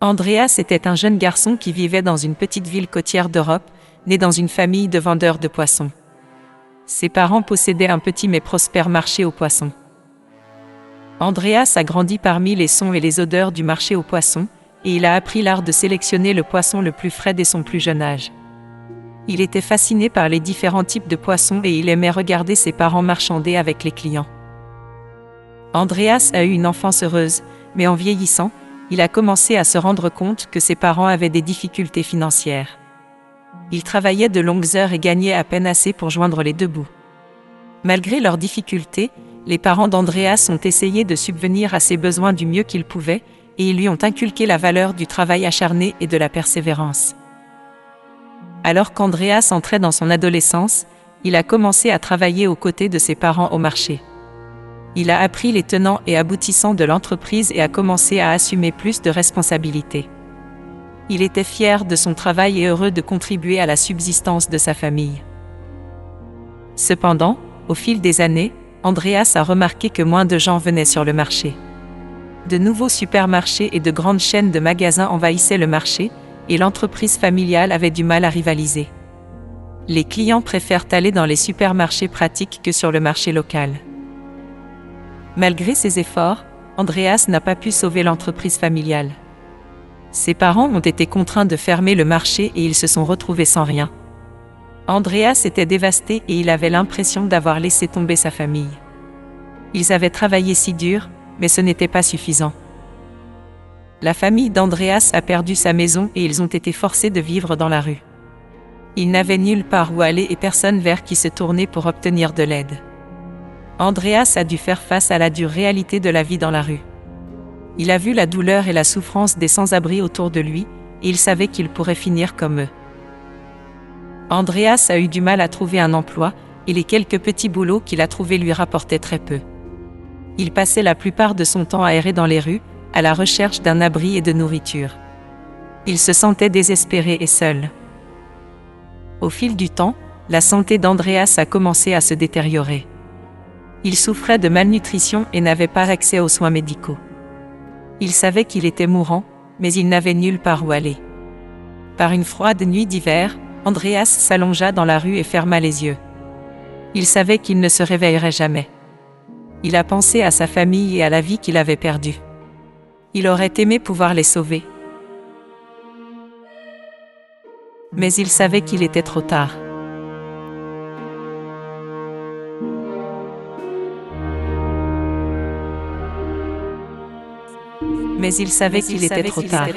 Andreas était un jeune garçon qui vivait dans une petite ville côtière d'Europe, né dans une famille de vendeurs de poissons. Ses parents possédaient un petit mais prospère marché aux poissons. Andreas a grandi parmi les sons et les odeurs du marché aux poissons, et il a appris l'art de sélectionner le poisson le plus frais dès son plus jeune âge. Il était fasciné par les différents types de poissons et il aimait regarder ses parents marchander avec les clients. Andreas a eu une enfance heureuse, mais en vieillissant, il a commencé à se rendre compte que ses parents avaient des difficultés financières. Ils travaillaient de longues heures et gagnaient à peine assez pour joindre les deux bouts. Malgré leurs difficultés, les parents d'Andreas ont essayé de subvenir à ses besoins du mieux qu'ils pouvaient, et ils lui ont inculqué la valeur du travail acharné et de la persévérance. Alors qu'Andreas entrait dans son adolescence, il a commencé à travailler aux côtés de ses parents au marché. Il a appris les tenants et aboutissants de l'entreprise et a commencé à assumer plus de responsabilités. Il était fier de son travail et heureux de contribuer à la subsistance de sa famille. Cependant, au fil des années, Andreas a remarqué que moins de gens venaient sur le marché. De nouveaux supermarchés et de grandes chaînes de magasins envahissaient le marché, et l'entreprise familiale avait du mal à rivaliser. Les clients préfèrent aller dans les supermarchés pratiques que sur le marché local. Malgré ses efforts, Andreas n'a pas pu sauver l'entreprise familiale. Ses parents ont été contraints de fermer le marché et ils se sont retrouvés sans rien. Andreas était dévasté et il avait l'impression d'avoir laissé tomber sa famille. Ils avaient travaillé si dur, mais ce n'était pas suffisant. La famille d'Andreas a perdu sa maison et ils ont été forcés de vivre dans la rue. Ils n'avaient nulle part où aller et personne vers qui se tourner pour obtenir de l'aide. Andreas a dû faire face à la dure réalité de la vie dans la rue. Il a vu la douleur et la souffrance des sans-abri autour de lui, et il savait qu'il pourrait finir comme eux. Andreas a eu du mal à trouver un emploi, et les quelques petits boulots qu'il a trouvés lui rapportaient très peu. Il passait la plupart de son temps à errer dans les rues, à la recherche d'un abri et de nourriture. Il se sentait désespéré et seul. Au fil du temps, la santé d'Andreas a commencé à se détériorer. Il souffrait de malnutrition et n'avait pas accès aux soins médicaux. Il savait qu'il était mourant, mais il n'avait nulle part où aller. Par une froide nuit d'hiver, Andreas s'allongea dans la rue et ferma les yeux. Il savait qu'il ne se réveillerait jamais. Il a pensé à sa famille et à la vie qu'il avait perdue. Il aurait aimé pouvoir les sauver. Mais il savait qu'il était trop tard. Mais il savait qu'il était trop tard.